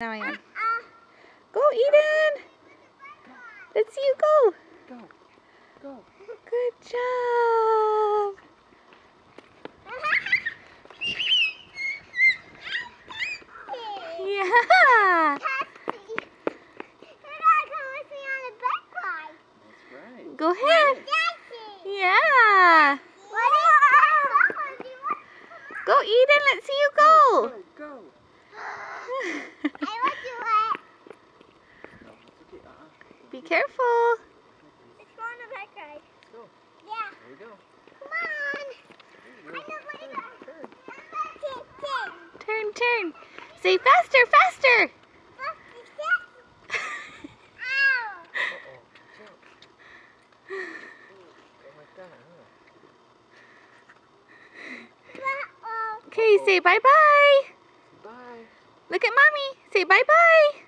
Now I am. Go, Eden! Let's see you go! Go. Go. Good job! Yeah! Go ahead! Yeah! Go, Eden! Let's see you go! Go. Be careful! Let's go on a bike ride. Let's go. Yeah. There we go. Come on. Turn, turn! Say faster, faster! Ow. Uh-oh. Jump. Go like that, huh? Okay, say bye-bye! Bye. Look at Mommy! Say bye-bye!